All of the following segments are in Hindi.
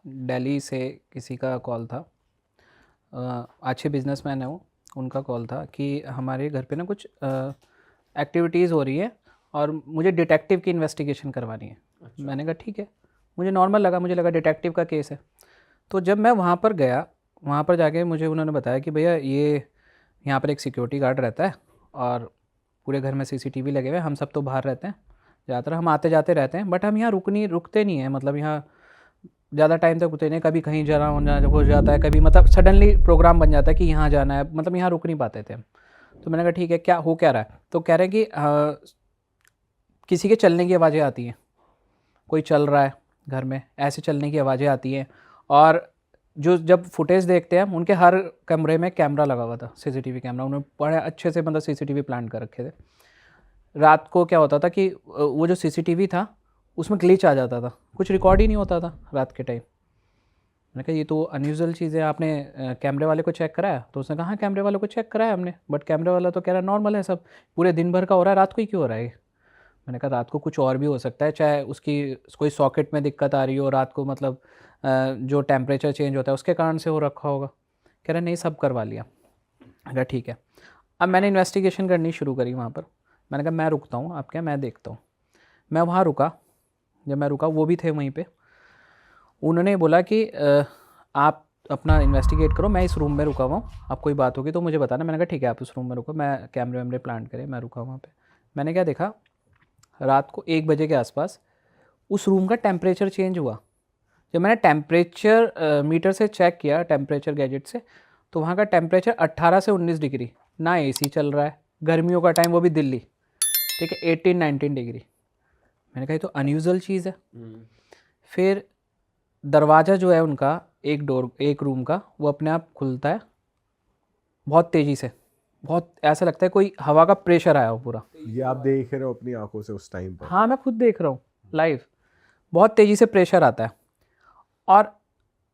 दिल्ली से किसी का कॉल था। अच्छे बिजनेसमैन है वो, उनका कॉल था कि हमारे घर पे ना कुछ एक्टिविटीज़ हो रही है और मुझे डिटेक्टिव की इन्वेस्टिगेशन करवानी है। अच्छा। मैंने कहा ठीक है, मुझे नॉर्मल लगा, मुझे लगा डिटेक्टिव का केस है। तो जब मैं वहाँ पर गया, वहाँ पर जाके मुझे उन्होंने बताया कि भैया ये यहाँ पर एक सिक्योरिटी गार्ड रहता है और पूरे घर में सीसीटीवी लगे हुए हैं, हम सब तो बाहर रहते हैं, ज़्यादातर हम आते जाते रहते हैं, बट हम यहाँ रुकते नहीं हैं, मतलब यहाँ ज़्यादा टाइम तक रुकते नहीं, कभी कहीं जरा हो जाता है, कभी मतलब सडनली प्रोग्राम बन जाता है कि यहाँ जाना है, मतलब यहाँ रुक नहीं पाते थे हम। तो मैंने कहा ठीक है, क्या हो क्या रहा है? तो कह रहे हैं कि किसी के चलने की आवाज़ें आती हैं, कोई चल रहा है घर में, ऐसे चलने की आवाज़ें आती हैं। और जो जब फुटेज देखते हैं हम, उनके हर कमरे में कैमरा लगा हुआ था, सीसीटीवी कैमरा, उन्होंने बड़े अच्छे से मतलब सीसीटीवी प्लान कर रखे थे। रात को क्या होता था कि वो जो सीसीटीवी था उसमें ग्लिच आ जाता था, कुछ रिकॉर्ड ही नहीं होता था रात के टाइम। मैंने कहा ये तो अनयूजुअल चीज़ है, आपने कैमरे वाले को चेक कराया? तो उसने कहा हाँ कैमरे वाले को चेक कराया हमने, बट कैमरे वाला तो कह रहा है नॉर्मल है सब, पूरे दिन भर का हो रहा है, रात को ही क्यों हो रहा है ये? मैंने कहा रात को कुछ और भी हो सकता है, चाहे उसकी कोई सॉकेट में दिक्कत आ रही हो रात को, मतलब जो टेम्परेचर चेंज होता है उसके कारण से हो रखा होगा। कह रहे नहीं, सब करवा लिया। अगर ठीक है, अब मैंने इन्वेस्टिगेशन करनी शुरू करी वहाँ पर। मैंने कहा मैं रुकता हूँ, आप क्या, मैं देखता हूँ। मैं वहाँ रुका, जब मैं रुका वो भी थे वहीं पे। उन्होंने बोला कि आप अपना इन्वेस्टिगेट करो, मैं इस रूम में रुका हुआ हूँ, आप कोई बात होगी तो मुझे बताना। मैंने कहा ठीक है, आप इस रूम में रुको, मैं कैमरे वैमरे प्लांट करें, मैं रुका वहाँ पे। मैंने क्या देखा, रात को 1 बजे के आसपास उस रूम का टेम्परेचर चेंज हुआ। जब मैंने टेम्परेचर मीटर से चेक किया, टेम्परेचर गैजेट से, तो वहाँ का टेम्परेचर 18 से 19 डिग्री, ना एसी चल रहा है, गर्मियों का टाइम, वो भी दिल्ली, ठीक है, 18-19 डिग्री। मैंने कहा ये तो अनयूजुअल चीज़ है। फिर दरवाज़ा जो है उनका, एक रूम का, वो अपने आप खुलता है बहुत तेज़ी से, बहुत ऐसा लगता है कोई हवा का प्रेशर आया हो पूरा। ये आप देख रहे हो अपनी आंखों से उस टाइम पर? हाँ मैं खुद देख रहा हूँ लाइव, बहुत तेज़ी से प्रेशर आता है। और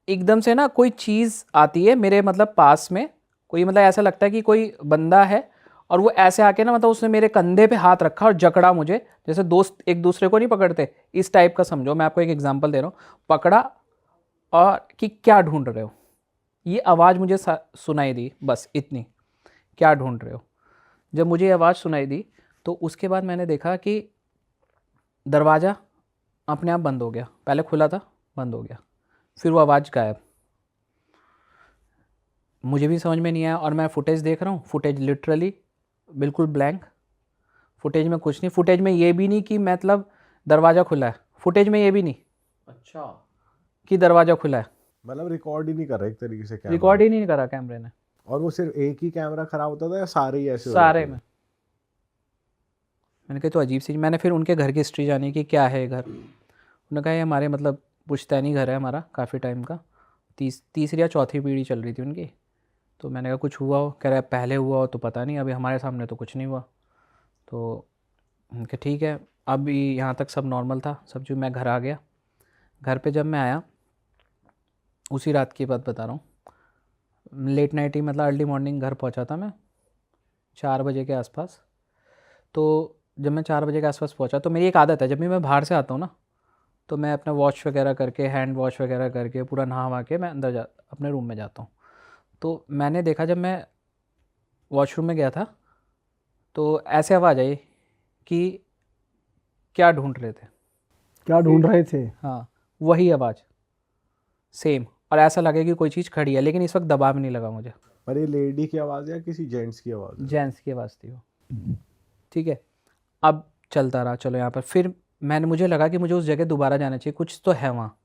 एकदम से ना कोई चीज़ आती है मेरे मतलब पास में, कोई मतलब ऐसा लगता है कि कोई बंदा है, और वो ऐसे आके ना मतलब उसने मेरे कंधे पे हाथ रखा और जकड़ा मुझे, जैसे दोस्त एक दूसरे को नहीं पकड़ते, इस टाइप का समझो। मैं आपको एक एग्जांपल दे रहा हूँ, पकड़ा और कि क्या ढूंढ रहे हो, ये आवाज़ मुझे सुनाई दी, बस इतनी, क्या ढूंढ रहे हो। जब मुझे ये आवाज़ सुनाई दी तो उसके बाद मैंने देखा कि दरवाज़ा अपने आप बंद हो गया, पहले खुला था, बंद हो गया, फिर वो आवाज़ गायब। मुझे भी समझ में नहीं आया, और मैं फुटेज देख रहा हूँ, फुटेज लिटरली बिल्कुल ब्लैंक, फुटेज में कुछ नहीं, फुटेज में ये भी नहीं कि मतलब दरवाज़ा खुला है, फुटेज में ये भी नहीं अच्छा, कि दरवाज़ा खुला है, मतलब रिकॉर्ड ही नहीं कर रहा एक तरीके से कैमरा। रिकॉर्ड ही नहीं करा कैमरे ने। और वो सिर्फ एक ही कैमरा खराब होता था या सारे ही ऐसे हो सारे जाते में। थे? मैंने कहा तो अजीब सी, मैंने फिर उनके घर की हिस्ट्री जानी कि क्या है ये घर। उन्होंने कहा ये हमारे मतलब पुश्तैनी घर है हमारा, काफ़ी टाइम का, तीसरी या चौथी पीढ़ी चल रही थी उनकी। तो मैंने कहा कुछ हुआ हो? कह रहा है पहले हुआ हो तो पता नहीं, अभी हमारे सामने तो कुछ नहीं हुआ। तो उनके ठीक है, अभी यहाँ तक सब नॉर्मल था सब। जो मैं घर आ गया, घर पे जब मैं आया, उसी रात की बात बता रहा हूँ, लेट नाइट ही मतलब अर्ली मॉर्निंग घर पहुँचा था मैं, 4 बजे के आसपास। तो जब मैं 4 बजे के आसपास पहुँचा, तो मेरी एक आदत है, जब भी मैं बाहर से आता हूँ ना, तो मैं अपना वॉश वगैरह करके, हैंड वॉश वगैरह करके, पूरा नहा वहा के मैं अंदर अपने रूम में जाता हूँ। तो मैंने देखा जब मैं वॉशरूम में गया था, तो ऐसे आवाज़ आई कि क्या ढूंढ रहे थे। क्या ढूंढ रहे थे? हाँ, वही आवाज़ सेम, और ऐसा लगे कि कोई चीज़ खड़ी है, लेकिन इस वक्त दबाव नहीं लगा मुझे। पर ये लेडी की आवाज़ है या किसी जेंट्स की आवाज़ है? जेंट्स की आवाज़ थी वो। ठीक है, अब चलता रहा, चलो यहाँ पर फिर मुझे लगा कि मुझे उस जगह दोबारा जाना चाहिए, कुछ तो है वहाँ।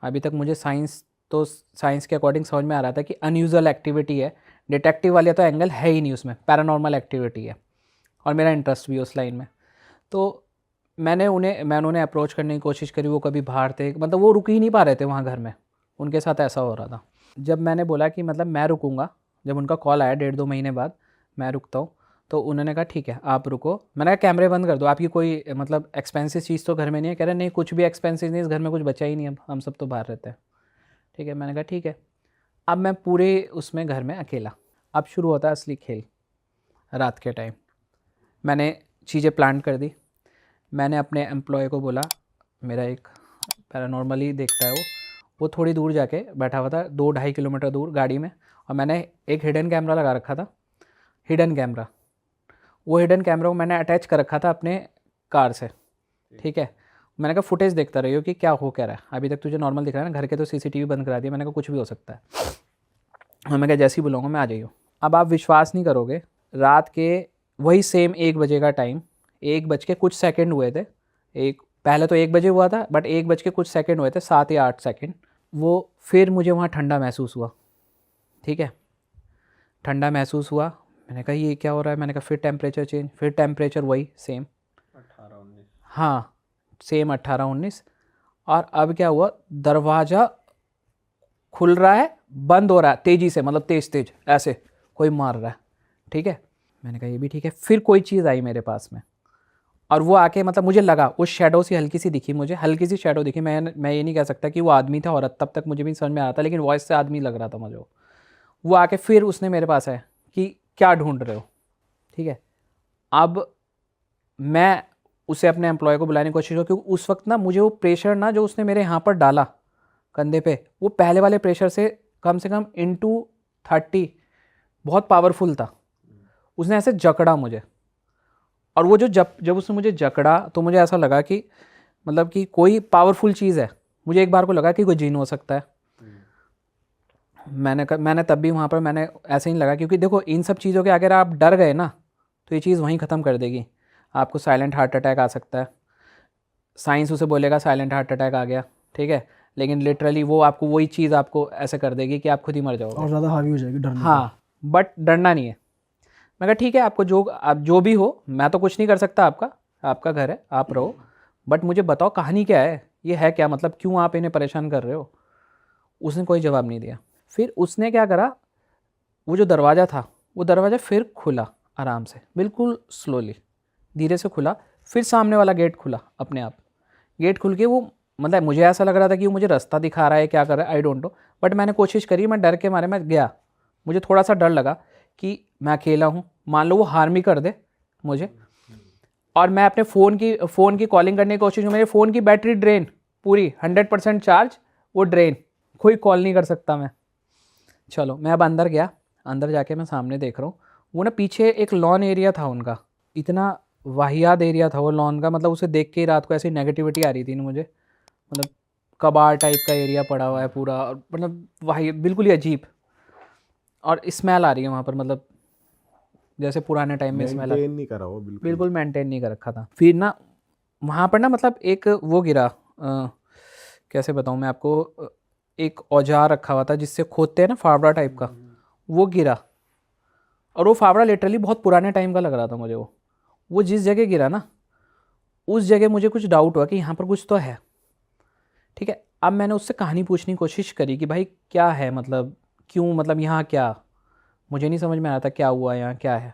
अभी तक मुझे साइंस के अकॉर्डिंग समझ में आ रहा था कि अनयूजुअल एक्टिविटी है, डिटेक्टिव वाले तो एंगल है ही नहीं उसमें, पैरानॉर्मल एक्टिविटी है, और मेरा इंटरेस्ट भी उस लाइन में। तो मैंने उन्हें अप्रोच करने की कोशिश करी, वो कभी बाहर थे, मतलब वो रुक ही नहीं पा रहे थे वहाँ घर में, उनके साथ ऐसा हो रहा था। जब मैंने बोला कि मतलब मैं रुकूंगा, जब उनका कॉल आया 1.5-2 महीने बाद, मैं रुकता हूँ, तो उन्होंने कहा ठीक है आप रुको। मैंने कहा कैमरे बंद कर दो, आपकी कोई मतलब एक्सपेंसिव चीज़ तो घर में नहीं है? कह रहे नहीं, कुछ भी एक्सपेंसिव नहीं, इस घर में कुछ बचा ही नहीं, अब हम सब तो बाहर रहते हैं। ठीक है, मैंने कहा ठीक है। अब मैं पूरे उसमें घर में अकेला, अब शुरू होता है असली खेल। रात के टाइम मैंने चीज़ें प्लान कर दी। मैंने अपने एम्प्लॉय को बोला, मेरा एक पैरानॉर्मली देखता है वो, वो थोड़ी दूर जाके बैठा हुआ था, 2-2.5 किलोमीटर दूर गाड़ी में, और मैंने एक हिडन कैमरा लगा रखा था, हिडन कैमरा। वो हिडन कैमरा को मैंने अटैच कर रखा था अपने कार से, ठीक है। मैंने कहा फुटेज देखता रहियो कि क्या हो क्या रहा है, अभी तक तुझे नॉर्मल दिख रहा है ना, घर के तो सीसीटीवी बंद करा दिया। मैंने कहा कुछ भी हो सकता है, और मैं कहा जैसे ही बुलाऊंगा मैं आ जाइयो। अब आप विश्वास नहीं करोगे, रात के वही सेम 1 बजे का टाइम, 1 बज के कुछ सेकंड हुए थे, एक पहले तो 1 बजे हुआ था, बट 1 बज के कुछ सेकंड हुए थे, 7 या 8 सेकंड। वो फिर मुझे वहाँ ठंडा महसूस हुआ, ठीक है, ठंडा महसूस हुआ। मैंने कहा ये क्या हो रहा है, मैंने कहा फिर टेम्परेचर चेंज, फिर टेम्परेचर वही सेम 18-19। हाँ सेम 18-19। और अब क्या हुआ, दरवाज़ा खुल रहा है, बंद हो रहा है तेज़ी से, मतलब तेज़ तेज़ ऐसे कोई मार रहा है, ठीक है। मैंने कहा ये भी ठीक है। फिर कोई चीज़ आई मेरे पास में, और वो आके मतलब मुझे लगा उस शेडो सी हल्की सी दिखी, मुझे हल्की सी शेडो दिखी। मैं ये नहीं कह सकता कि वो आदमी था औरत, तब तक मुझे भी समझ में आ रहा था, लेकिन वॉइस से आदमी लग रहा था मुझे। वो आके फिर उसने मेरे पास आया कि क्या ढूंढ रहे हो, ठीक है। अब मैं उसे अपने एम्प्लॉय को बुलाने की कोशिश की, क्योंकि उस वक्त ना मुझे वो प्रेशर ना जो उसने मेरे यहाँ पर डाला कंधे पे, वो पहले वाले प्रेशर से कम into 30 बहुत पावरफुल था। उसने ऐसे जकड़ा मुझे, और वो जो जब उसने मुझे जकड़ा तो मुझे ऐसा लगा कि मतलब कि कोई पावरफुल चीज़ है। मुझे एक बार को लगा कि कोई जिन हो सकता है। मैंने तब भी वहाँ पर मैंने ऐसे ही लगा, क्योंकि देखो इन सब चीज़ों के अगर आप डर गए ना तो ये चीज़ वहीं ख़त्म कर देगी। आपको साइलेंट हार्ट अटैक आ सकता है, साइंस उसे बोलेगा साइलेंट हार्ट अटैक आ गया, ठीक है, लेकिन लिटरली वो आपको वही चीज़ आपको ऐसे कर देगी कि आप खुद ही मर जाओगे और ज़्यादा हावी हो जाएगी डरने हाँ, बट डरना नहीं है। मैं कहा ठीक है, आपको आप जो भी हो, मैं तो कुछ नहीं कर सकता, आपका घर है, आप रहो, बट मुझे बताओ कहानी क्या है, ये है क्या, मतलब क्यों आप इन्हें परेशान कर रहे हो। उसने कोई जवाब नहीं दिया। फिर उसने क्या करा, वो जो दरवाज़ा था वो दरवाज़ा फिर खुला आराम से, बिल्कुल स्लोली, धीरे से खुला। फिर सामने वाला गेट खुला अपने आप। गेट खुल के वो मतलब मुझे ऐसा लग रहा था कि वो मुझे रास्ता दिखा रहा है, क्या कर रहा है, आई डोंट नो, बट मैंने कोशिश करी। मैं डर के मारे मैं गया। मुझे थोड़ा सा डर लगा कि मैं अकेला हूँ, मान लो वो हार्म ही कर दे मुझे, और मैं अपने फ़ोन की कॉलिंग करने की कोशिश हूँ। मेरे फ़ोन की बैटरी ड्रेन पूरी 100% चार्ज, वो ड्रेन, कोई कॉल नहीं कर सकता मैं। चलो मैं अब अंदर गया, अंदर जाके मैं सामने देख रहा हूँ, वो ना पीछे एक लॉन एरिया था उनका, इतना वाहियात एरिया था वो लॉन का, मतलब उसे देख के ही रात को ऐसी नेगेटिविटी आ रही थी ना मुझे, मतलब कबाड़ टाइप का एरिया पड़ा हुआ है पूरा, और मतलब वाही बिल्कुल ही अजीब, और स्मेल आ रही है वहाँ पर, मतलब जैसे पुराने टाइम में स्मेल मेंटेन नहीं करा वो बिल्कुल। बिल्कुल मेंटेन नहीं कर रखा था। फिर ना वहाँ पर ना मतलब एक वो गिरा, कैसे बताऊँ मैं आपको, एक औजार रखा हुआ था जिससे खोदते हैं ना, फावड़ा टाइप का, वो गिरा, और वो फावड़ा लिटरली बहुत पुराने टाइम का लग रहा था मुझे। वो जिस जगह गिरा ना, उस जगह मुझे कुछ डाउट हुआ कि यहाँ पर कुछ तो है, ठीक है। अब मैंने उससे कहानी पूछने की कोशिश करी कि भाई क्या है, मतलब क्यों, मतलब यहाँ क्या, मुझे नहीं समझ में आया था क्या हुआ, यहाँ क्या है।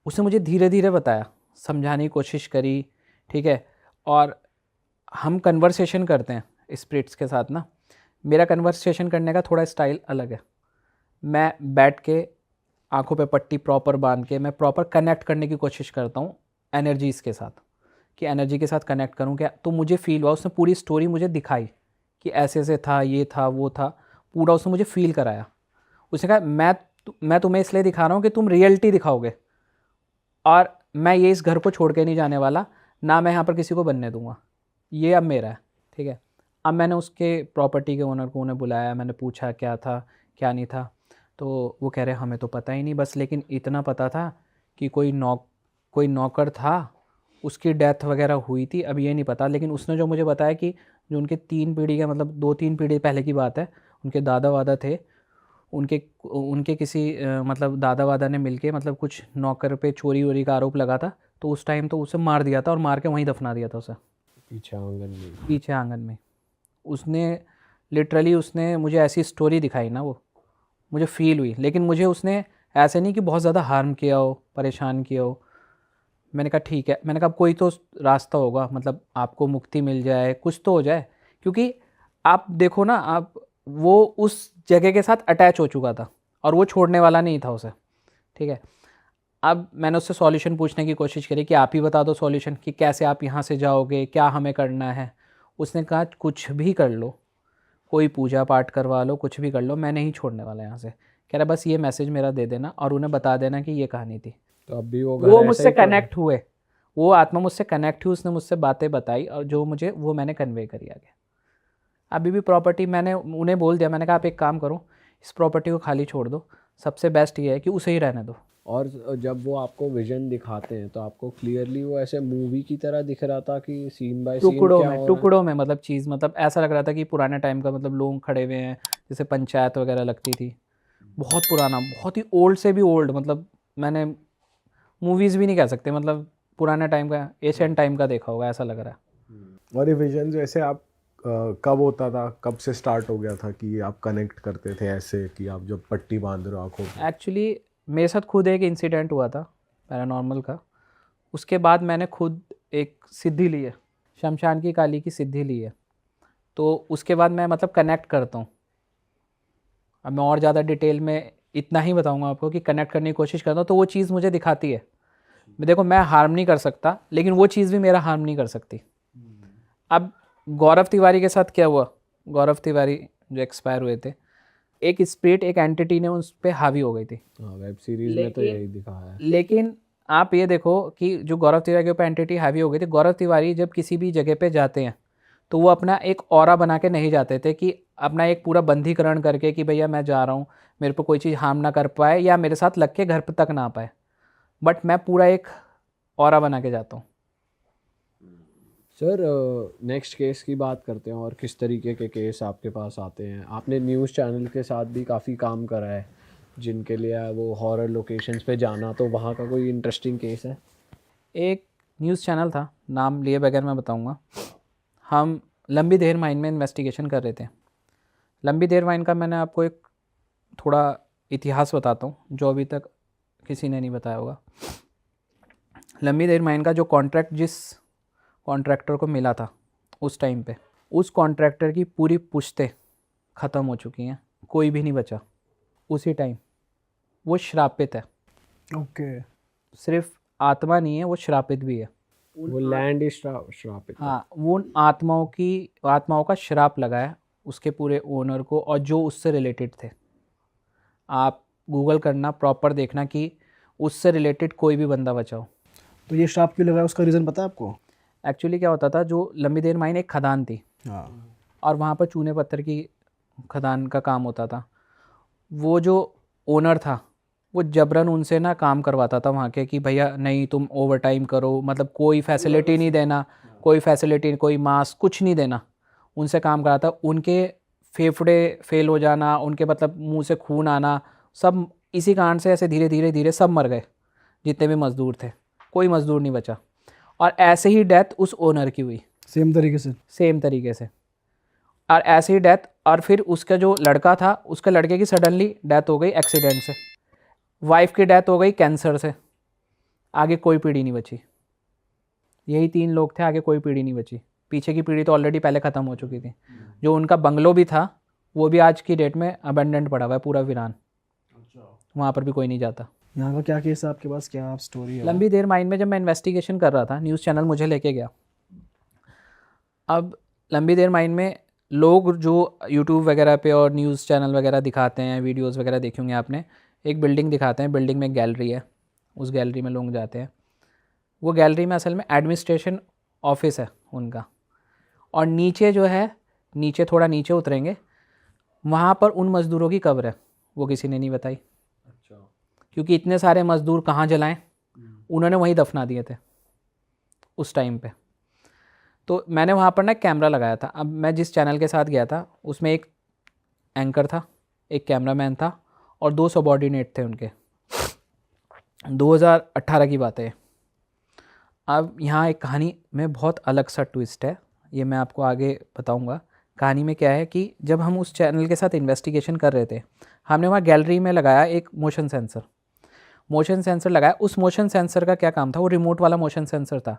उसने मुझे धीरे धीरे बताया, समझाने की कोशिश करी, ठीक है। और हम कन्वर्सेशन करते हैं स्पिरिट्स के साथ ना, मेरा कन्वर्सेशन करने का थोड़ा स्टाइल अलग है। मैं बैठ के आंखों पे पट्टी प्रॉपर बांध के मैं प्रॉपर कनेक्ट करने की कोशिश करता हूँ एनर्जीज़ के साथ, कि एनर्जी के साथ कनेक्ट करूँ क्या। तो मुझे फील हुआ, उसने पूरी स्टोरी मुझे दिखाई कि ऐसे ऐसे था, ये था, वो था, पूरा उसने मुझे फील कराया। उसने कहा मैं तुम्हें इसलिए दिखा रहा हूँ कि तुम रियलिटी दिखाओगे, और मैं ये इस घर को छोड़ के नहीं जाने वाला, ना मैं यहाँ पर किसी को बनने दूंगा, ये अब मेरा है, ठीक है। अब मैंने उसके प्रॉपर्टी के ओनर को उन्हें बुलाया, मैंने पूछा क्या था क्या नहीं था, तो वो कह रहे हमें तो पता ही नहीं, बस लेकिन इतना पता था कि कोई नौकर था, उसकी डेथ वगैरह हुई थी, अब ये नहीं पता। लेकिन उसने जो मुझे बताया कि जो उनके 3 पीढ़ी का, मतलब 2-3 पीढ़ी पहले की बात है, उनके दादा वादा थे, उनके किसी मतलब दादा वादा ने मिलके मतलब कुछ नौकर पे चोरी वोरी का आरोप लगा था, तो उस टाइम तो उसे मार दिया था, और मार के वहीं दफना दिया था उसे, पीछे आंगन में। उसने लिटरली उसने मुझे ऐसी स्टोरी दिखाई ना, वो मुझे फील हुई। लेकिन मुझे उसने ऐसे नहीं कि बहुत ज़्यादा हार्म किया हो, परेशान किया हो। मैंने कहा ठीक है, मैंने कहा कोई तो रास्ता होगा, मतलब आपको मुक्ति मिल जाए, कुछ तो हो जाए, क्योंकि आप देखो ना, आप वो उस जगह के साथ अटैच हो चुका था, और वो छोड़ने वाला नहीं था उसे, ठीक है। अब मैंने उससे सॉल्यूशन पूछने की कोशिश करी कि आप ही बता दो सॉल्यूशन, कि कैसे आप यहाँ से जाओगे, क्या हमें करना है। उसने कहा कुछ भी कर लो, कोई पूजा पाठ करवा लो, कुछ भी कर लो, मैं नहीं छोड़ने वाला यहाँ से। कह रहा बस ये मैसेज मेरा दे देना और उन्हें बता देना कि ये कहानी थी। तो अब भी वो वो घर मुझसे ऐसा ही कनेक्ट हुए, वो आत्मा मुझसे कनेक्ट हुई, उसने मुझसे बातें बताई और जो मुझे वो मैंने कन्वे करी आगे। अभी भी प्रॉपर्टी मैंने उन्हें बोल दिया, मैंने कहा आप एक काम करो, इस प्रॉपर्टी को खाली छोड़ दो, सबसे बेस्ट ये है कि उसे ही रहने दो। और जब वो आपको विजन दिखाते हैं तो आपको क्लियरली वो ऐसे मूवी की तरह दिख रहा था कि सीन बाय सीन टुकड़ों क्या में हो रहा है? टुकड़ों में मतलब चीज़, मतलब ऐसा लग रहा था कि पुराने टाइम का, मतलब लोग खड़े हुए हैं, जैसे पंचायत वगैरह लगती थी। बहुत पुराना, बहुत ही ओल्ड से भी ओल्ड, मतलब मैंने मूवीज़ भी नहीं कह सकते, मतलब पुराने टाइम का, एशियन टाइम का देखा होगा, ऐसा लग रहा है। और ये विजन जैसे आप कब होता था, कब से स्टार्ट हो गया था कि आप कनेक्ट करते थे ऐसे कि आप जब पट्टी बांध रहे हो आंखों पे? एक्चुअली मेरे साथ खुद एक इंसिडेंट हुआ था पैरानॉर्मल का, उसके बाद मैंने खुद एक सिद्धि ली है, शमशान की काली की सिद्धि ली है। तो उसके बाद मैं मतलब कनेक्ट करता हूँ। अब मैं और ज़्यादा डिटेल में इतना ही बताऊँगा आपको कि कनेक्ट करने की कोशिश करता हूँ, तो वो चीज़ मुझे दिखाती है। देखो मैं हार्म नहीं कर सकता, लेकिन वो चीज़ भी मेरा हार्म नहीं कर सकती। अब गौरव तिवारी के साथ क्या हुआ, गौरव तिवारी जो एक्सपायर हुए थे, एक स्पिरिट, एक एंटिटी ने उस पर हावी हो गई थी। हाँ, वेब सीरीज में तो यही दिखाया है। लेकिन आप ये देखो कि जो गौरव तिवारी के ऊपर एंटिटी हावी हो गई थी, गौरव तिवारी जब किसी भी जगह पे जाते हैं तो वो अपना एक ऑरा बना के नहीं जाते थे कि अपना एक पूरा बंधीकरण करके कि भैया मैं जा रहा हूँ, मेरे को कोई चीज़ हार्म ना कर पाए या मेरे साथ लग के घर तक ना आ पाए, बट मैं पूरा एक ऑरा बना के जाता हूँ। सर नेक्स्ट केस की बात करते हैं और किस तरीके के केस आपके पास आते हैं। आपने न्यूज़ चैनल के साथ भी काफ़ी काम करा है जिनके लिए वो हॉरर लोकेशंस पे जाना, तो वहाँ का कोई इंटरेस्टिंग केस है? एक न्यूज़ चैनल था, नाम लिए बगैर मैं बताऊंगा। हम लंबी देर माइन में इन्वेस्टिगेशन कर रहे थे। लंबी देर माइन का मैंने आपको एक थोड़ा इतिहास बताता हूँ जो अभी तक किसी ने नहीं बताया होगा। लंबी देर माइन का जो कॉन्ट्रैक्ट जिस कॉन्ट्रैक्टर को मिला था उस टाइम पे, उस कॉन्ट्रैक्टर की पूरी पुश्तें ख़त्म हो चुकी हैं, कोई भी नहीं बचा उसी टाइम। वो श्रापित है, ओके। सिर्फ आत्मा नहीं है, वो श्रापित भी है। वो लैंड ही श्रापित है। हाँ, वो उन आत्माओं का श्राप लगा है उसके पूरे ओनर को और जो उससे रिलेटेड थे। आप गूगल करना, प्रॉपर देखना कि उससे रिलेटेड कोई भी बंदा बचाओ। तो ये श्राप क्यों लगा है, उसका रीज़न पता है आपको? एक्चुअली क्या होता था, जो लंबी देर माइन एक खदान थी हाँ। और वहाँ पर चूने पत्थर की खदान का काम होता था। वो जो ओनर था वो जबरन उनसे ना काम करवाता था वहाँ के कि भैया नहीं तुम ओवर टाइम करो, मतलब कोई फैसिलिटी नहीं देना, कोई फैसिलिटी, कोई मास्क, कुछ नहीं देना। उनसे काम कराता, उनके फेफड़े फेल हो जाना, उनके मतलब मुंह से खून आना, सब इसी कारण से ऐसे धीरे धीरे धीरे सब मर गए जितने भी मज़दूर थे, कोई मज़दूर नहीं बचा। और ऐसे ही डेथ उस ओनर की हुई, सेम तरीके से। सेम तरीके से, और ऐसे ही डेथ। और फिर उसका जो लड़का था, उसके लड़के की सडनली डेथ हो गई एक्सीडेंट से, वाइफ की डेथ हो गई कैंसर से, आगे कोई पीढ़ी नहीं बची। यही 3 लोग थे, आगे कोई पीढ़ी नहीं बची। पीछे की पीढ़ी तो ऑलरेडी पहले ख़त्म हो चुकी थी। जो उनका बंगलो भी था वो भी आज की डेट में अबेंडेंट पड़ा हुआ है, पूरा वीरान, वहाँ पर भी कोई नहीं जाता। यहाँ का क्या केस है आपके पास, क्या आप स्टोरी है? लंबी देर माइन में जब मैं इन्वेस्टिगेशन कर रहा था, न्यूज़ चैनल मुझे लेके गया। अब लंबी देर माइन में लोग जो यूट्यूब वगैरह पे और न्यूज़ चैनल वगैरह दिखाते हैं, वीडियोस वगैरह देखे होंगे आपने, एक बिल्डिंग दिखाते हैं, बिल्डिंग में एक गैलरी है, उस गैलरी में लोग जाते हैं। वो गैलरी में असल में एडमिनिस्ट्रेशन ऑफिस है उनका, और नीचे जो है, नीचे थोड़ा नीचे उतरेंगे, वहाँ पर उन मज़दूरों की कब्र है, वो किसी ने नहीं बताई। अच्छा। क्योंकि इतने सारे मज़दूर कहाँ जलाएं, उन्होंने वहीं दफना दिए थे उस टाइम पे। तो मैंने वहाँ पर ना कैमरा लगाया था। अब मैं जिस चैनल के साथ गया था उसमें एक एंकर था, एक कैमरामैन था और 2 सबॉर्डिनेट थे उनके। 2018 की बात है। अब यहाँ एक कहानी में बहुत अलग सा ट्विस्ट है, ये मैं आपको आगे बताऊँगा। कहानी में क्या है कि जब हम उस चैनल के साथ इन्वेस्टिगेशन कर रहे थे, हमने वहाँ गैलरी में लगाया एक मोशन सेंसर लगाया। उस मोशन सेंसर का क्या काम था, वो रिमोट वाला मोशन सेंसर था।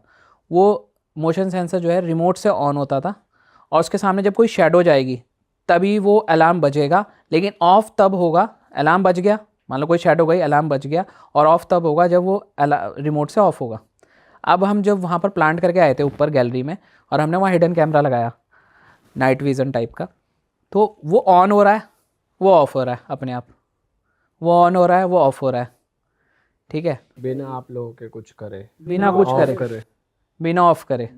वो मोशन सेंसर जो है रिमोट से ऑन होता था और उसके सामने जब कोई शेडो जाएगी तभी वो अलार्म बजेगा, लेकिन ऑफ तब होगा, अलार्म बज गया, मान लो कोई शेडो गई, अलार्म बज गया, और ऑफ तब होगा जब वो रिमोट से ऑफ होगा। अब हम जब वहाँ पर प्लांट करके आए थे ऊपर गैलरी में, और हमने वहाँ हिडन कैमरा लगाया, नाइट विज़न टाइप का, तो वो ऑन हो रहा है, वो ऑफ हो रहा है अपने आप, वो ऑन हो रहा है, वो ऑफ हो रहा है, ठीक है, बिना आप लोगों के कुछ करे, बिना कुछ ऑफ करे, बिना ऑफ करे,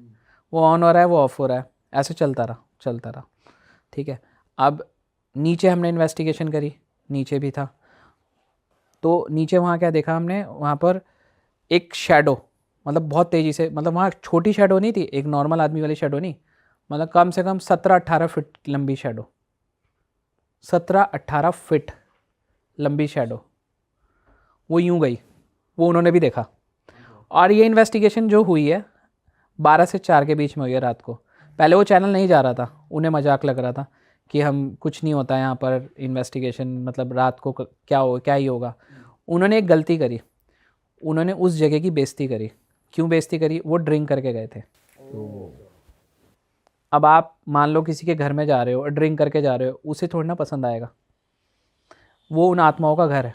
वो ऑन हो रहा है, वो ऑफ हो रहा है, ऐसे चलता रहा, ठीक है। अब नीचे हमने इन्वेस्टिगेशन करी, नीचे भी था, तो नीचे वहाँ क्या देखा हमने, वहाँ पर एक शैडो, मतलब बहुत तेज़ी से, मतलब वहाँ छोटी शैडो नहीं थी, एक नॉर्मल आदमी वाली शैडो नहीं, मतलब कम से कम 17-18 फिट लंबी शैडो, 17-18 फिट लंबी शैडो, वो यूं गई, वो उन्होंने भी देखा। और ये इन्वेस्टिगेशन जो हुई है 12 से 4 के बीच में हुई है रात को। पहले वो चैनल नहीं जा रहा था, उन्हें मजाक लग रहा था कि हम कुछ नहीं होता यहाँ पर इन्वेस्टिगेशन, मतलब रात को क्या ही होगा। उन्होंने एक गलती करी, उन्होंने उस जगह की बेइज्जती करी। क्यों बेइज्जती करी? वो ड्रिंक करके गए थे। अब आप मान लो किसी के घर में जा रहे हो और ड्रिंक करके जा रहे हो, उसे थोड़ी ना पसंद आएगा। वो उन आत्माओं का घर है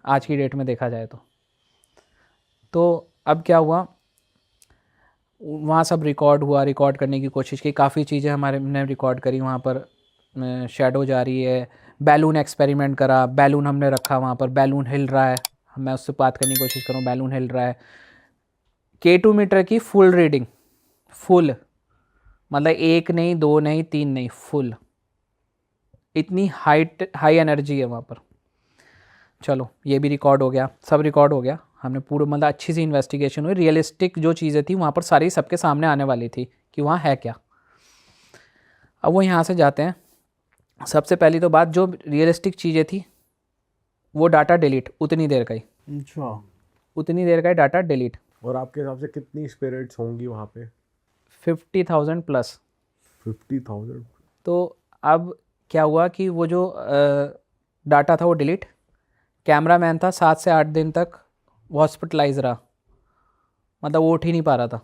आज की डेट में देखा जाए तो अब क्या हुआ, वहाँ सब रिकॉर्ड हुआ, रिकॉर्ड करने की कोशिश की, काफ़ी चीज़ें हमारे ने रिकॉर्ड करी। वहाँ पर शैडो जा रही है, बैलून एक्सपेरिमेंट करा, बैलून हमने रखा वहाँ पर, बैलून हिल रहा है, मैं उससे बात करने की कोशिश करूँ, बैलून हिल रहा है। K2 मीटर की फुल रीडिंग, फुल, मतलब 1 नहीं 2 नहीं 3 नहीं, फुल, इतनी हाई एनर्जी है वहाँ पर। चलो ये भी रिकॉर्ड हो गया, सब रिकॉर्ड हो गया, हमने पूरा मतलब अच्छी सी इन्वेस्टिगेशन हुई, रियलिस्टिक जो चीज़ें थी वहाँ पर सारी सबके सामने आने वाली थी कि वहाँ है क्या। अब वो यहाँ से जाते हैं, सबसे पहली तो बात, जो रियलिस्टिक चीज़ें थी वो डाटा डिलीट, उतनी देर का ही, अच्छा, उतनी देर का ही डाटा डिलीट। और आपके हिसाब से कितनी स्पिरिट्स होंगी वहाँ पे? 50,000 प्लस। 50,000? तो अब क्या हुआ कि वो जो डाटा था वो डिलीट, कैमरामैन था 7 से 8 दिन तक हॉस्पिटलाइज रहा, मतलब वो उठ ही नहीं पा रहा था।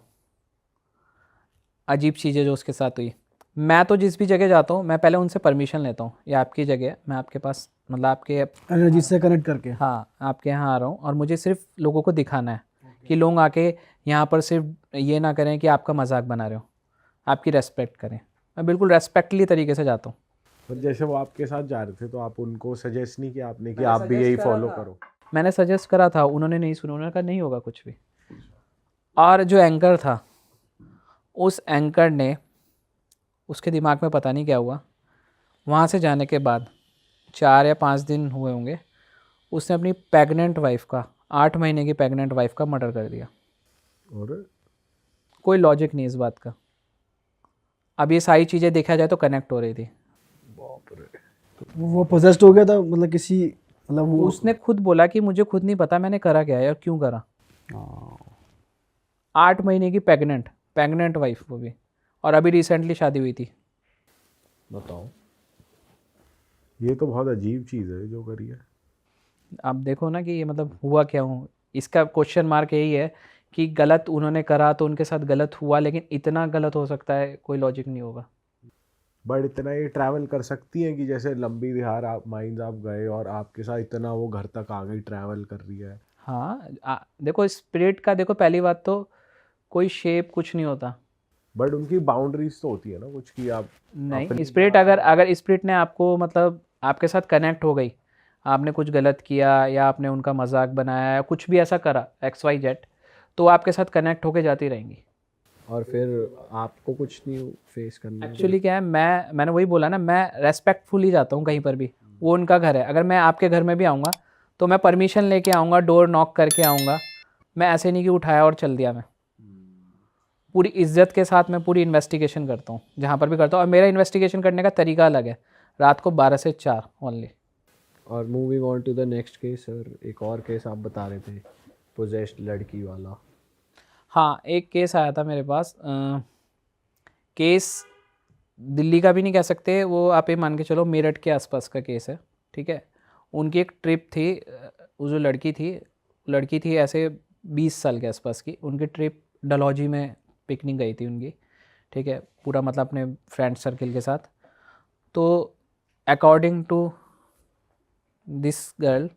अजीब चीज़ें जो उसके साथ हुई। मैं तो जिस भी जगह जाता हूँ मैं पहले उनसे परमिशन लेता हूँ, ये आपकी जगह है, मैं आपके पास मतलब आपके, एनर्जी से कनेक्ट करके। हाँ आपके यहाँ आ रहा हूँ और मुझे सिर्फ लोगों को दिखाना है कि लोग आके यहाँ पर सिर्फ ये ना करें कि आपका मजाक बना रहे हो, आपकी रेस्पेक्ट करें। मैं बिल्कुल रेस्पेक्टली तरीके से जाता हूँ। और जैसे वो आपके साथ जा रहे थे तो आप उनको सजेस्ट नहीं किया आपने कि आप भी यही फॉलो करो? मैंने सजेस्ट करा था, उन्होंने नहीं सुना, उन्होंने कहा नहीं होगा कुछ भी। और जो एंकर था, उस एंकर ने, उसके दिमाग में पता नहीं क्या हुआ, वहाँ से जाने के बाद 4 या 5 दिन हुए होंगे, उसने अपनी प्रेग्नेंट वाइफ का, 8 महीने की प्रेग्नेंट वाइफ का मर्डर कर दिया। और कोई लॉजिक नहीं इस बात का। अब ये सारी चीज़ें देखा जाए तो कनेक्ट हो रही थी। वो पोजेस्ड हो गया था, मतलब किसी, मतलब वो उसने खुद बोला कि मुझे खुद नहीं पता मैंने करा क्या है और क्यों करा। 8 महीने की प्रेग्नेंट वाइफ, वो भी, और अभी रिसेंटली शादी हुई थी। बताओ, ये तो बहुत अजीब चीज़ है जो करी है। आप देखो ना कि ये मतलब हुआ क्या हूँ, इसका क्वेश्चन मार्क यही है कि गलत उन्होंने करा तो उनके साथ गलत हुआ, लेकिन इतना गलत हो सकता है कोई लॉजिक नहीं होगा। बट इतना ये ट्रैवल कर सकती हैं कि जैसे लंबी विहार आप माइंस आप गए और आपके साथ इतना वो घर तक आ गई, ट्रैवल कर रही है? हाँ देखो स्पिरिट का, देखो पहली बात तो कोई शेप कुछ नहीं होता। बट उनकी बाउंड्रीज तो होती है ना कुछ, कि आप नहीं, स्पिरिट अगर स्पिरिट ने आपको मतलब आपके साथ कनेक्ट हो गई, आपने कुछ गलत किया या आपने उनका मजाक बनाया या कुछ भी ऐसा करा XYZ, तो वो आपके साथ कनेक्ट होके जाती रहेंगी। और फिर आपको कुछ नहीं फेस करना है। एक्चुअली क्या है, मैंने वही बोला ना, मैं रेस्पेक्टफुली जाता हूँ कहीं पर भी, वो उनका घर है। अगर मैं आपके घर में भी आऊँगा तो मैं परमिशन लेके आऊँगा, डोर नॉक करके आऊँगा, मैं ऐसे नहीं कि उठाया और चल दिया। मैं पूरी इज्जत के साथ मैं पूरी इन्वेस्टिगेशन करता हूँ जहाँ पर भी करता हूँ, और मेरा इन्वेस्टिगेशन करने का तरीका अलग है, रात को 12 से 4 ओनली। और moving on to the next case sir, एक और केस आप बता रहे थे, पोजेस्ड लड़की वाला। हाँ, एक केस आया था मेरे पास, केस दिल्ली का भी नहीं कह सकते, वो आप ये मान के चलो मेरठ के आसपास का केस है, ठीक है। उनकी एक ट्रिप थी, वो जो लड़की थी ऐसे 20 साल के आसपास की, उनकी ट्रिप डलहौजी में पिकनिक गई थी उनकी, ठीक है, पूरा मतलब अपने फ्रेंड सर्किल के साथ। तो अकॉर्डिंग टू दिस गर्ल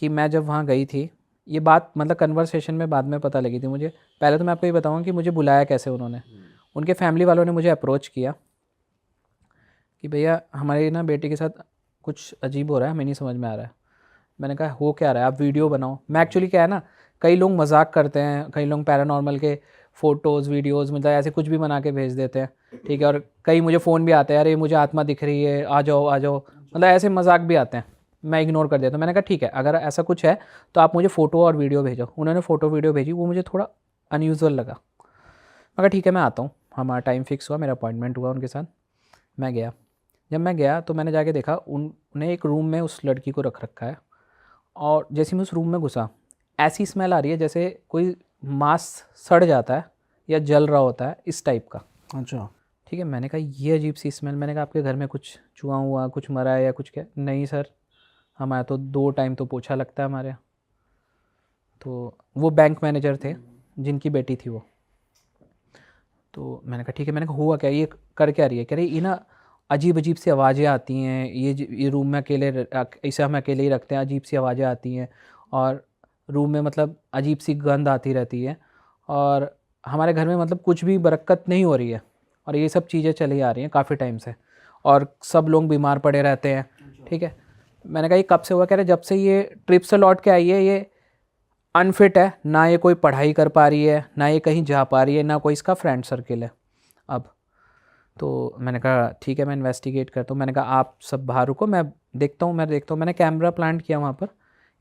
कि मैं जब वहाँ गई थी, ये बात मतलब कन्वर्सेशन में बाद में पता लगी थी मुझे। पहले तो मैं आपको ये बताऊँगा कि मुझे बुलाया कैसे उन्होंने। उनके फैमिली वालों ने मुझे अप्रोच किया कि भैया हमारे ना बेटे के साथ कुछ अजीब हो रहा है, हमें नहीं समझ में आ रहा है। मैंने कहा हो क्या रहा है, आप वीडियो बनाओ। मैं एक्चुअली क्या है ना, कई लोग मजाक करते हैं, कई लोग पैरानॉर्मल के फ़ोटोज़ वीडियोज़ मतलब ऐसे कुछ भी बना के भेज देते हैं, ठीक है। और कई मुझे फ़ोन भी आते हैं, अरे मुझे आत्मा दिख रही है, आ जाओ आ जाओ, मतलब ऐसे मजाक भी आते हैं। मैं इग्नोर कर देता हूँ। मैंने कहा ठीक है, अगर ऐसा कुछ है तो आप मुझे फ़ोटो और वीडियो भेजो। उन्होंने फ़ोटो वीडियो भेजी, वो मुझे थोड़ा अनयूजुअल लगा। मैं कहा ठीक है मैं आता हूँ। हमारा टाइम फिक्स हुआ, मेरा अपॉइंटमेंट हुआ उनके साथ, मैं गया। जब मैं गया तो मैंने जाके देखा उन्हें एक रूम में उस लड़की को रख रखा है, और जैसे ही मैं उस रूम में घुसा, ऐसी स्मेल आ रही है जैसे कोई मांस सड़ जाता है या जल रहा होता है, इस टाइप का। अच्छा। ठीक है, मैंने कहा ये अजीब सी स्मेल। मैंने कहा आपके घर में कुछ चूहा हुआ, कुछ मरा है या कुछ? क्या, नहीं सर, हमारे तो 2 टाइम तो पोछा लगता है हमारे यहाँ। तो वो बैंक मैनेजर थे जिनकी बेटी थी वो। तो मैंने कहा ठीक है। मैंने कहा हुआ क्या, ये कर क्या रही है? कह रही ये ना अजीब अजीब सी आवाज़ें आती हैं, ये रूम में इसे हम अकेले ही रखते हैं, अजीब सी आवाज़ें आती हैं, और रूम में मतलब अजीब सी गंध आती रहती है, और हमारे घर में मतलब कुछ भी बरकत नहीं हो रही है, और ये सब चीज़ें चली आ रही हैं काफ़ी टाइम से, और सब लोग बीमार पड़े रहते हैं। ठीक है, मैंने कहा ये कब से हुआ? कह रहे जब से ये ट्रिप से लौट के आई है, ये अनफिट है, ना ये कोई पढ़ाई कर पा रही है, ना ये कहीं जा पा रही है, ना कोई इसका फ्रेंड सर्किल है अब। तो मैंने कहा ठीक है मैं इन्वेस्टिगेट करता हूँ। मैंने कहा आप सब बाहर रुको, मैं देखता हूँ। मैंने कैमरा प्लांट किया वहाँ पर,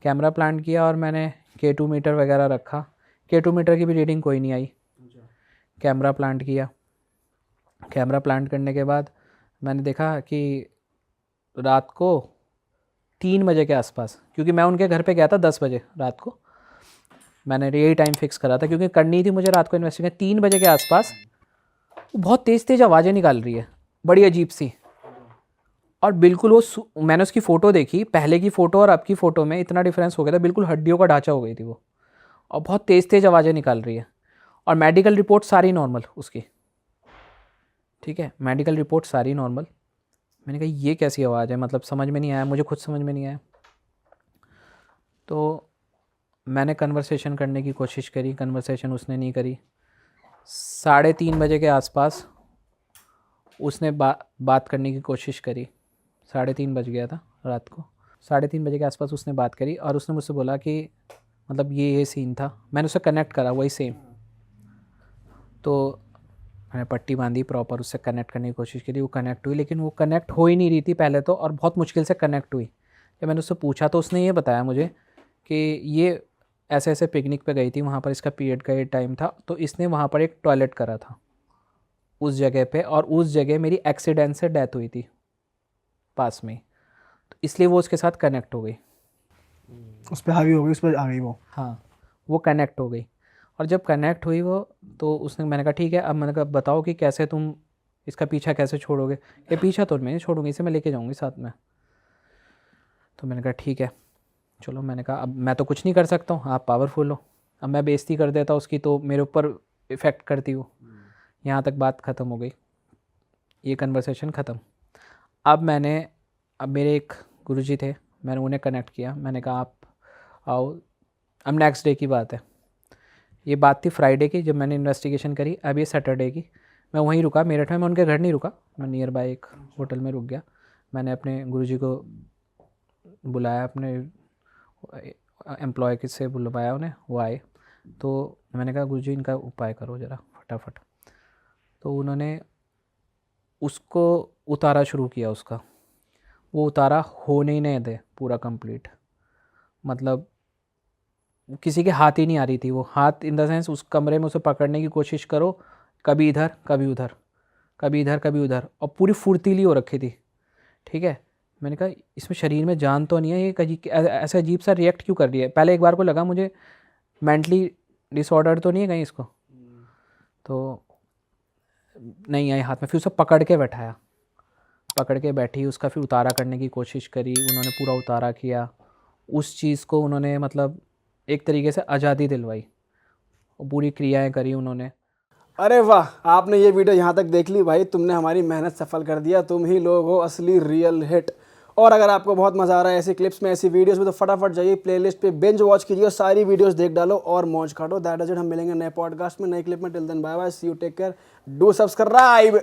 कैमरा प्लांट किया, और मैंने K2 मीटर वगैरह रखा। K2 मीटर की भी रीडिंग कोई नहीं आई। कैमरा प्लांट किया। कैमरा प्लांट करने के बाद मैंने देखा कि रात को 3 बजे के आसपास, क्योंकि मैं उनके घर पे गया था 10 बजे रात को, मैंने यही टाइम फिक्स करा था क्योंकि करनी थी मुझे रात को इन्वेस्टिगेशन। 3 बजे के आसपास वो बहुत तेज़ तेज़ आवाज़ें निकाल रही है, बड़ी अजीब सी, और बिल्कुल वो मैंने उसकी फ़ोटो देखी, पहले की फ़ोटो और अब की फ़ोटो में इतना डिफरेंस हो गया था, बिल्कुल हड्डियों का ढांचा हो गई थी वो, और बहुत तेज़ तेज़ आवाज़ें निकाल रही है। और मेडिकल रिपोर्ट सारी नॉर्मल उसकी, ठीक है, मेडिकल रिपोर्ट सारी नॉर्मल। मैंने कहा ये कैसी आवाज़ है, मतलब समझ में नहीं आया, मुझे खुद समझ में नहीं आया। तो मैंने कन्वर्सेशन करने की कोशिश करी, कन्वर्सेशन उसने नहीं करी। 3:30 बजे के आसपास उसने बात करने की कोशिश करी। 3:30 बज गया था रात को। 3:30 बजे के आसपास उसने बात करी, और उसने मुझसे बोला कि मतलब ये सीन था। मैंने उससे कनेक्ट करा वही सेम। तो मैंने पट्टी बांधी प्रॉपर, उससे कनेक्ट करने की कोशिश करी, वो कनेक्ट हुई, लेकिन वो कनेक्ट हो ही नहीं रही थी पहले तो, और बहुत मुश्किल से कनेक्ट हुई। जब मैंने उससे पूछा तो उसने ये बताया मुझे कि ये ऐसे ऐसे पिकनिक पे गई थी, वहाँ पर इसका पीरियड का ये टाइम था, तो इसने वहाँ पर एक टॉयलेट करा था उस जगह पे, और उस जगह मेरी एक्सीडेंट से डेथ हुई थी पास में, तो इसलिए वो उसके साथ कनेक्ट हो गई। उस पर हावी हो गई, उस पर आ गई वो। हाँ, वो कनेक्ट हो गई, और जब कनेक्ट हुई वो, तो उसने, मैंने कहा ठीक है, अब मैंने कहा बताओ कि कैसे तुम इसका पीछा कैसे छोड़ोगे? ये पीछा तो मैं नहीं छोड़ूंगी, इसे मैं लेके जाऊंगी साथ में। तो मैंने कहा ठीक है चलो। मैंने कहा अब मैं तो कुछ नहीं कर सकता हूँ, आप पावरफुल हो, अब मैं बेइज्जती कर देता उसकी तो मेरे ऊपर इफ़ेक्ट करती हो। यहाँ तक बात ख़त्म हो गई, ये कन्वर्सेशन ख़त्म। अब मेरे एक गुरुजी थे, मैंने उन्हें कनेक्ट किया। मैंने कहा आप आओ। अब नेक्स्ट डे की बात है, ये बात थी फ्राइडे की जब मैंने इन्वेस्टिगेशन करी। अब ये सैटरडे की, मैं वहीं रुका मेरठ में, मैं उनके घर नहीं रुका, मैं नियर बाय एक होटल में रुक गया। मैंने अपने गुरुजी को बुलाया, अपने एम्प्लॉय से बुलवाया उन्हें, वो आए। तो मैंने कहा गुरुजी इनका उपाय करो ज़रा फटाफट। तो उन्होंने उसको उतारा शुरू किया, उसका वो उतारा होने ही नहीं दे पूरा कंप्लीट, मतलब किसी के हाथ ही नहीं आ रही थी वो, हाथ इन द सेंस उस कमरे में उसे पकड़ने की कोशिश करो, कभी इधर कभी उधर, कभी इधर कभी उधर, और पूरी फुर्तीली हो रखी थी। ठीक है, मैंने कहा इसमें शरीर में जान तो नहीं है, ये ऐसा अजीब सा रिएक्ट क्यों कर रही है? पहले एक बार को लगा मुझे मेंटली डिसऑर्डर तो नहीं है कहीं इसको, तो नहीं आई हाथ में। फिर उसे पकड़ के बैठाया, पकड़ के बैठी, उसका फिर उतारा करने की कोशिश करी, उन्होंने पूरा उतारा किया। उस चीज़ को उन्होंने मतलब एक तरीके से आज़ादी दिलवाई, वो पूरी क्रियाएं करी उन्होंने। अरे वाह, आपने ये वीडियो यहाँ तक देख ली भाई, तुमने हमारी मेहनत सफल कर दिया। तुम ही लोग हो असली रियल हिट। और अगर आपको बहुत मज़ा आ रहा है ऐसी क्लिप्स में, ऐसी वीडियोस में, तो फटाफट जाइए प्लेलिस्ट पे बिंज वॉच कीजिए और सारी वीडियोस देख डालो और मौज काटो। That is it. हम मिलेंगे नए पॉडकास्ट में, नए क्लिप में। Till then bye bye, see you, take care, do subscribe.